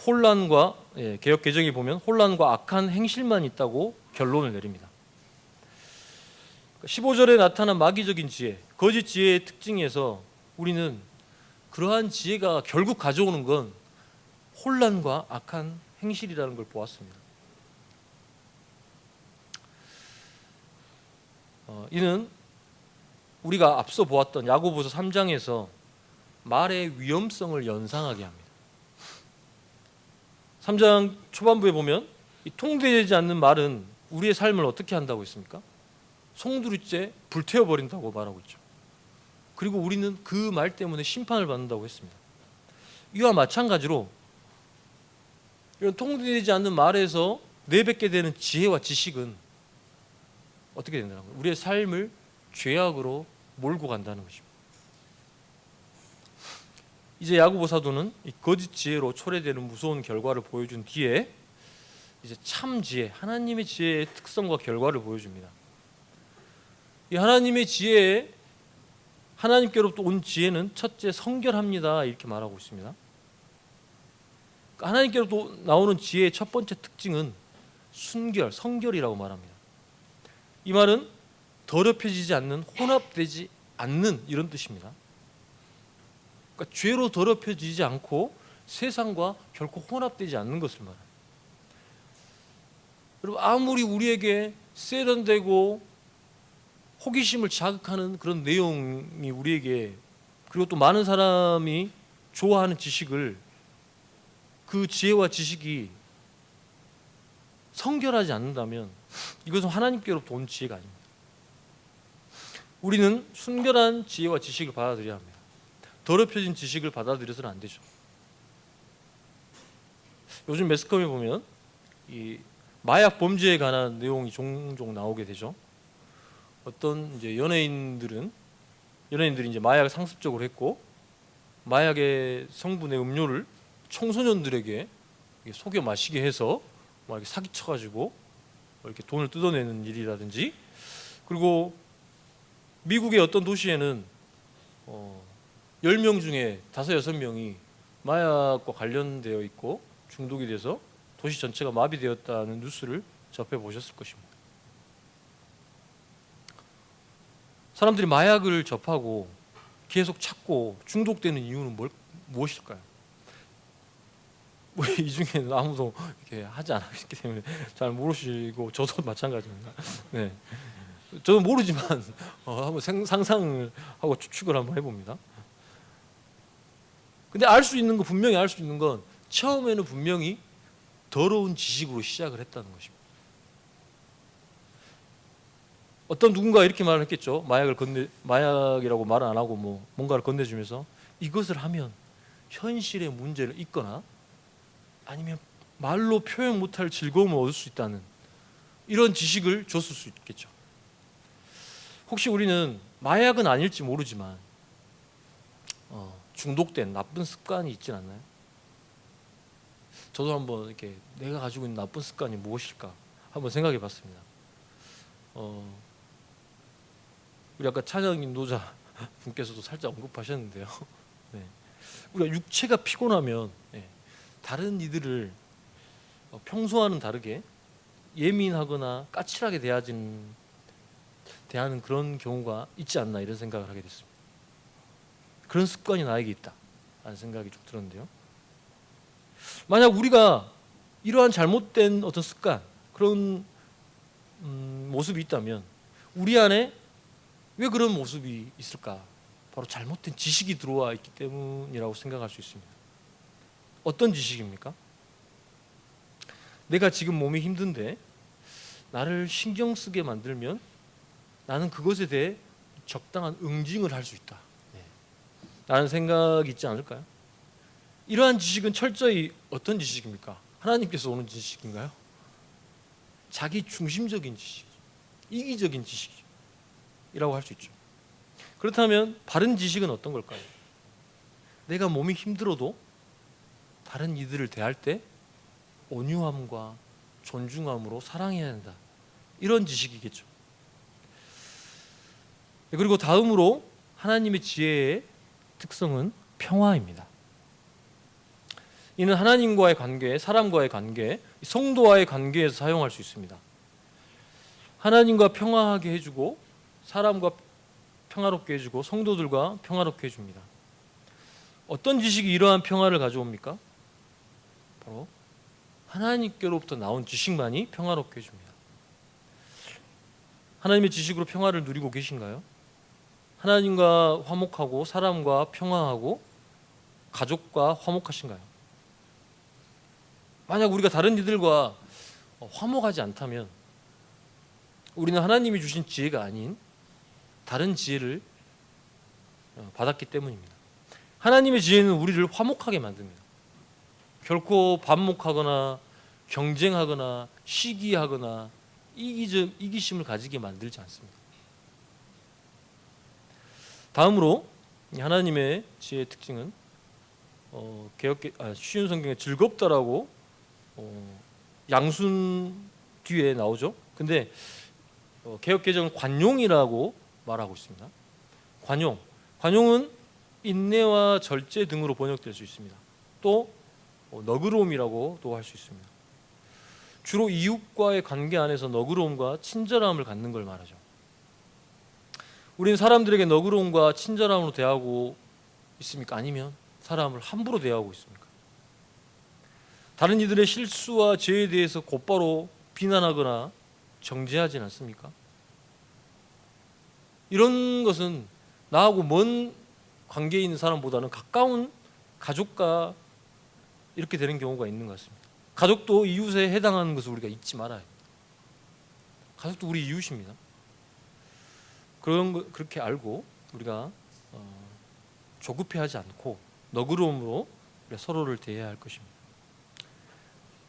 Speaker 1: 혼란과 개역 개정에 보면 혼란과 악한 행실만 있다고 결론을 내립니다. 15절에 나타난 마귀적인 지혜, 거짓 지혜의 특징에서 우리는 그러한 지혜가 결국 가져오는 건 혼란과 악한 행실이라는 걸 보았습니다. 이는 우리가 앞서 보았던 야고보서 3장에서 말의 위험성을 연상하게 합니다. 3장 초반부에 보면 이 통제되지 않는 말은 우리의 삶을 어떻게 한다고 했습니까? 송두리째 불태워버린다고 말하고 있죠. 그리고 우리는 그 말 때문에 심판을 받는다고 했습니다. 이와 마찬가지로 이런 통제되지 않는 말에서 내뱉게 되는 지혜와 지식은 어떻게 된다는 거예요? 우리의 삶을 죄악으로 몰고 간다는 것입니다. 이제 야고보 사도는 이 거짓 지혜로 초래되는 무서운 결과를 보여준 뒤에 이제 참 지혜, 하나님의 지혜의 특성과 결과를 보여줍니다. 이 하나님의 지혜에 하나님께로부터 온 지혜는 첫째 성결합니다 이렇게 말하고 있습니다. 하나님께로부터 나오는 지혜의 첫 번째 특징은 순결, 성결이라고 말합니다. 이 말은 더럽혀지지 않는, 혼합되지 않는 이런 뜻입니다. 그러니까 죄로 더럽혀지지 않고 세상과 결코 혼합되지 않는 것을 말합니다. 여러분, 아무리 우리에게 세련되고 호기심을 자극하는 그런 내용이 우리에게, 그리고 또 많은 사람이 좋아하는 지식을, 그 지혜와 지식이 성결하지 않는다면 이것은 하나님께로부터 온 지혜가 아닙니다. 우리는 순결한 지혜와 지식을 받아들여야 합니다. 더럽혀진 지식을 받아들여서는 안 되죠. 요즘 매스컴에 보면 이 마약 범죄에 관한 내용이 종종 나오게 되죠. 어떤 이제 연예인들이 이제 마약을 상습적으로 했고, 마약의 성분의 음료를 청소년들에게 속여 마시게 해서 막 이렇게 사기쳐가지고 이렇게 돈을 뜯어내는 일이라든지, 그리고 미국의 어떤 도시에는 10명 중에 5, 6명이 마약과 관련되어 있고 중독이 돼서 도시 전체가 마비되었다는 뉴스를 접해 보셨을 것입니다. 사람들이 마약을 접하고 계속 찾고 중독되는 이유는 무엇일까요? 이 중에는 아무도 이렇게 하지 않았기 때문에 잘 모르시고, 저도 마찬가지입니다. 네, 저도 모르지만 한번 상상을 하고 추측을 한번 해봅니다. 근데 분명히 알 수 있는 건 처음에는 분명히 더러운 지식으로 시작을 했다는 것입니다. 어떤 누군가 이렇게 말을 했겠죠. 마약이라고 말을 안 하고 뭔가를 건네주면서 이것을 하면 현실의 문제를 잊거나 아니면 말로 표현 못할 즐거움을 얻을 수 있다는 이런 지식을 줬을 수 있겠죠. 혹시 우리는 마약은 아닐지 모르지만 중독된 나쁜 습관이 있진 않나요? 저도 한번 이렇게 내가 가지고 있는 나쁜 습관이 무엇일까 한번 생각해 봤습니다. 우리 아까 찬양 인도자 분께서도 살짝 언급하셨는데요. 네. 우리가 육체가 피곤하면 다른 이들을 평소와는 다르게 예민하거나 까칠하게 대하는 그런 경우가 있지 않나 이런 생각을 하게 됐습니다. 그런 습관이 나에게 있다 라는 생각이 좀 들었는데요. 만약 우리가 이러한 잘못된 어떤 습관, 그런 모습이 있다면 우리 안에 왜 그런 모습이 있을까? 바로 잘못된 지식이 들어와 있기 때문이라고 생각할 수 있습니다. 어떤 지식입니까? 내가 지금 몸이 힘든데 나를 신경 쓰게 만들면 나는 그것에 대해 적당한 응징을 할 수 있다 라는 생각이 있지 않을까요? 이러한 지식은 철저히 어떤 지식입니까? 하나님께서 오는 지식인가요? 자기 중심적인 지식, 이기적인 지식이라고 할 수 있죠. 그렇다면 바른 지식은 어떤 걸까요? 내가 몸이 힘들어도 다른 이들을 대할 때 온유함과 존중함으로 사랑해야 한다. 이런 지식이겠죠. 그리고 다음으로 하나님의 지혜의 특성은 평화입니다. 이는 하나님과의 관계, 사람과의 관계, 성도와의 관계에서 사용할 수 있습니다. 하나님과 평화하게 해주고 사람과 평화롭게 해주고 성도들과 평화롭게 해줍니다. 어떤 지식이 이러한 평화를 가져옵니까? 바로 하나님께로부터 나온 지식만이 평화롭게 해줍니다. 하나님의 지식으로 평화를 누리고 계신가요? 하나님과 화목하고 사람과 평화하고 가족과 화목하신가요? 만약 우리가 다른 이들과 화목하지 않다면 우리는 하나님이 주신 지혜가 아닌 다른 지혜를 받았기 때문입니다. 하나님의 지혜는 우리를 화목하게 만듭니다. 결코 반목하거나 경쟁하거나 시기하거나 이기심을 가지게 만들지 않습니다. 다음으로 하나님의 지혜의 특징은 쉬운 성경에 즐겁다라고 양순 뒤에 나오죠. 근데 개역개정은 관용이라고 말하고 있습니다. 관용은 인내와 절제 등으로 번역될 수 있습니다. 또 너그러움이라고도 할 수 있습니다. 주로 이웃과의 관계 안에서 너그러움과 친절함을 갖는 걸 말하죠. 우리는 사람들에게 너그러움과 친절함으로 대하고 있습니까? 아니면 사람을 함부로 대하고 있습니까? 다른 이들의 실수와 죄에 대해서 곧바로 비난하거나 정죄하진 않습니까? 이런 것은 나하고 먼 관계에 있는 사람보다는 가까운 가족과 이렇게 되는 경우가 있는 것 같습니다. 가족도 이웃에 해당하는 것을 우리가 잊지 말아야 합니다. 가족도 우리 이웃입니다. 그렇게 알고 우리가 조급해하지 않고 너그러움으로 서로를 대해야 할 것입니다.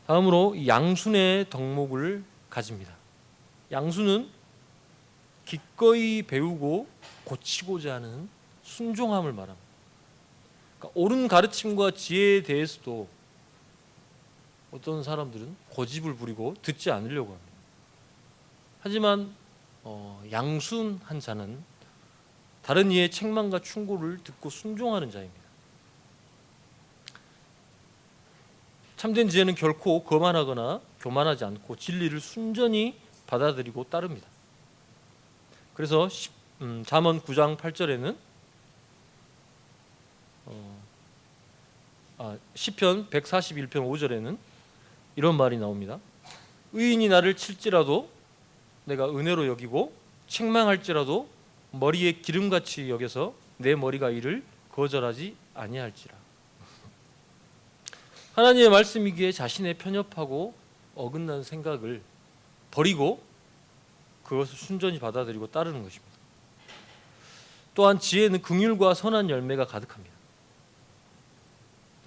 Speaker 1: 다음으로 양순의 덕목을 가집니다. 양순은 기꺼이 배우고 고치고자 하는 순종함을 말합니다. 그러니까 옳은 가르침과 지혜에 대해서도 어떤 사람들은 고집을 부리고 듣지 않으려고 합니다. 하지만 양순한 자는 다른 이의 책망과 충고를 듣고 순종하는 자입니다. 참된 지혜는 결코 거만하거나 교만하지 않고 진리를 순전히 받아들이고 따릅니다. 그래서 잠언 9장 8절에는 시편 141편 5절에는 이런 말이 나옵니다. 의인이 나를 칠지라도 내가 은혜로 여기고 책망할지라도 머리에 기름같이 여겨서 내 머리가 이를 거절하지 아니할지라. 하나님의 말씀이기에 자신의 편협하고 어긋난 생각을 버리고 그것을 순전히 받아들이고 따르는 것입니다. 또한 지혜는 긍휼과 선한 열매가 가득합니다.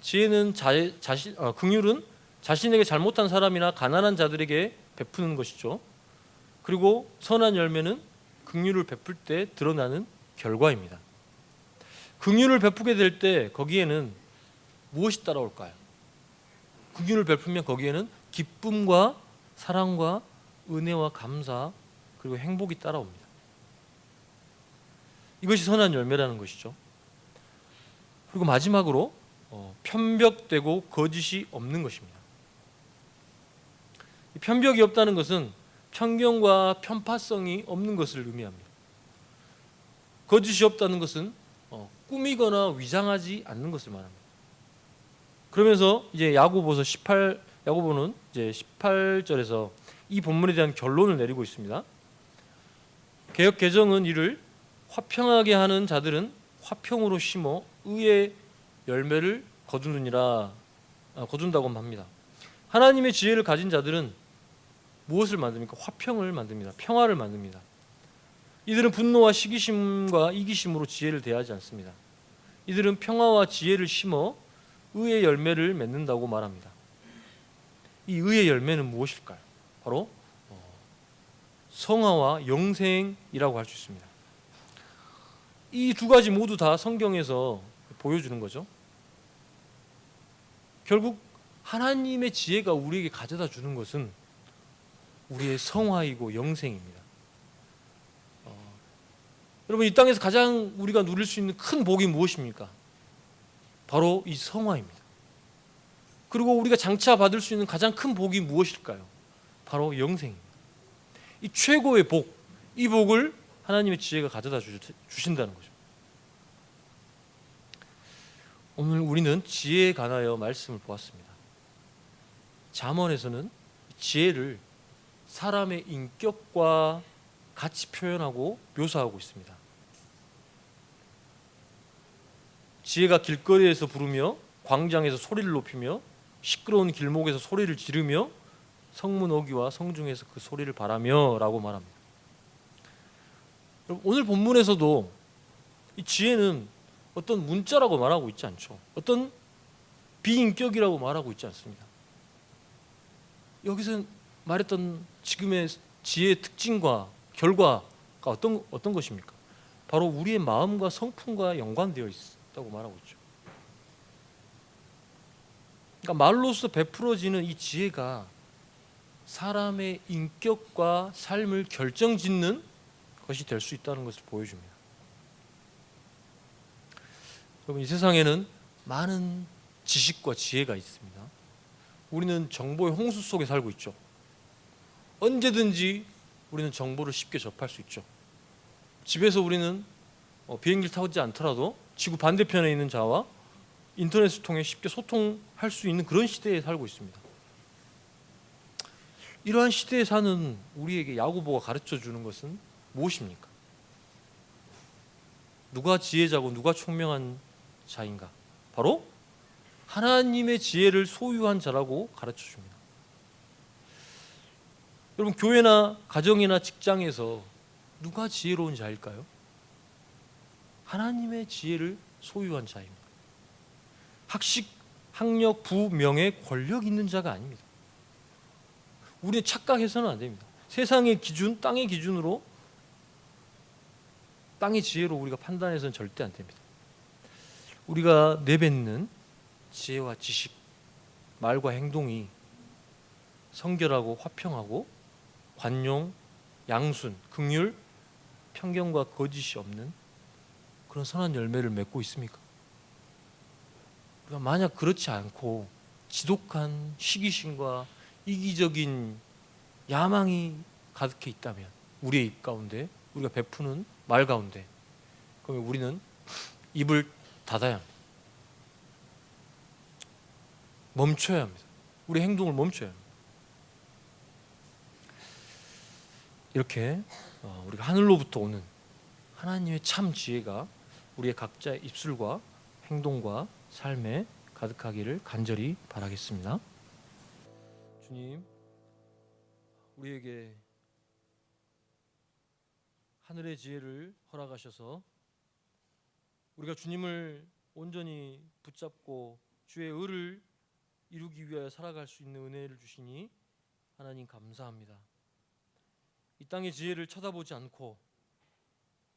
Speaker 1: 지혜는 긍휼은 자신에게 잘못한 사람이나 가난한 자들에게 베푸는 것이죠. 그리고 선한 열매는 긍휼을 베풀 때 드러나는 결과입니다. 긍휼을 베푸게 될 때 거기에는 무엇이 따라올까요? 긍휼을 베풀면 거기에는 기쁨과 사랑과 은혜와 감사 그리고 행복이 따라옵니다. 이것이 선한 열매라는 것이죠. 그리고 마지막으로 편벽되고 거짓이 없는 것입니다. 편벽이 없다는 것은 편견과 편파성이 없는 것을 의미합니다. 거짓이 없다는 것은 꾸미거나 위장하지 않는 것을 말합니다. 그러면서 이제 야고보는 이제 18절에서 이 본문에 대한 결론을 내리고 있습니다. 개역 개정은 이를 화평하게 하는 자들은 화평으로 심어 의의 열매를 거둔다고 합니다. 하나님의 지혜를 가진 자들은 무엇을 만듭니까? 화평을 만듭니다. 평화를 만듭니다. 이들은 분노와 시기심과 이기심으로 지혜를 대하지 않습니다. 이들은 평화와 지혜를 심어 의의 열매를 맺는다고 말합니다. 이 의의 열매는 무엇일까요? 바로 성화와 영생이라고 할 수 있습니다. 이 두 가지 모두 다 성경에서 보여주는 거죠. 결국 하나님의 지혜가 우리에게 가져다 주는 것은 우리의 성화이고 영생입니다. 여러분, 이 땅에서 가장 우리가 누릴 수 있는 큰 복이 무엇입니까? 바로 이 성화입니다. 그리고 우리가 장차 받을 수 있는 가장 큰 복이 무엇일까요? 바로 영생입니다. 이 최고의 복, 이 복을 하나님의 지혜가 가져다 주신다는 거죠. 오늘 우리는 지혜에 관하여 말씀을 보았습니다. 잠언에서는 지혜를 사람의 인격과 같이 표현하고 묘사하고 있습니다. 지혜가 길거리에서 부르며 광장에서 소리를 높이며 시끄러운 길목에서 소리를 지르며 성문 어귀와 성중에서 그 소리를 바라며 라고 말합니다. 오늘 본문에서도 이 지혜는 어떤 문자라고 말하고 있지 않죠. 어떤 비인격이라고 말하고 있지 않습니다. 여기서 말했던 지금의 지혜의 특징과 결과가 어떤 것입니까? 바로 우리의 마음과 성품과 연관되어 있다고 말하고 있죠. 그러니까 말로써 베풀어지는 이 지혜가 사람의 인격과 삶을 결정짓는 것이 될 수 있다는 것을 보여줍니다. 여러분, 이 세상에는 많은 지식과 지혜가 있습니다. 우리는 정보의 홍수 속에 살고 있죠. 언제든지 우리는 정보를 쉽게 접할 수 있죠. 집에서 우리는 비행기를 타지 않더라도 지구 반대편에 있는 자와 인터넷을 통해 쉽게 소통할 수 있는 그런 시대에 살고 있습니다. 이러한 시대에 사는 우리에게 야고보가 가르쳐 주는 것은 무엇입니까? 누가 지혜자고 누가 총명한 자인가? 바로 하나님의 지혜를 소유한 자라고 가르쳐 줍니다. 여러분, 교회나 가정이나 직장에서 누가 지혜로운 자일까요? 하나님의 지혜를 소유한 자입니다. 학식, 학력, 부, 명예, 권력 있는 자가 아닙니다. 우리는 착각해서는 안 됩니다. 세상의 기준, 땅의 기준으로 땅의 지혜로 우리가 판단해서는 절대 안 됩니다. 우리가 내뱉는 지혜와 지식, 말과 행동이 성결하고 화평하고 관용, 양순, 긍휼, 편견과 거짓이 없는 그런 선한 열매를 맺고 있습니까? 우리가 만약 그렇지 않고 지독한 시기심과 이기적인 야망이 가득해 있다면 우리의 입 가운데, 우리가 베푸는 말 가운데, 그러면 우리는 입을 닫아야 합니다. 멈춰야 합니다. 우리 행동을 멈춰야 합니다. 이렇게 우리가 하늘로부터 오는 하나님의 참 지혜가 우리의 각자의 입술과 행동과 삶에 가득하기를 간절히 바라겠습니다. 주님, 우리에게 하늘의 지혜를 허락하셔서 우리가 주님을 온전히 붙잡고 주의 의를 이루기 위하여 살아갈 수 있는 은혜를 주시니 하나님 감사합니다. 이 땅의 지혜를 쳐다보지 않고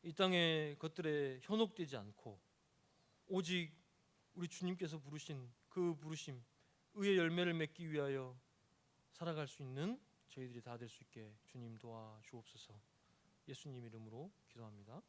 Speaker 1: 이 땅의 것들에 현혹되지 않고 오직 우리 주님께서 부르신 그 부르심, 의의 열매를 맺기 위하여 살아갈 수 있는 저희들이 다 될 수 있게 주님 도와주옵소서. 예수님 이름으로 기도합니다.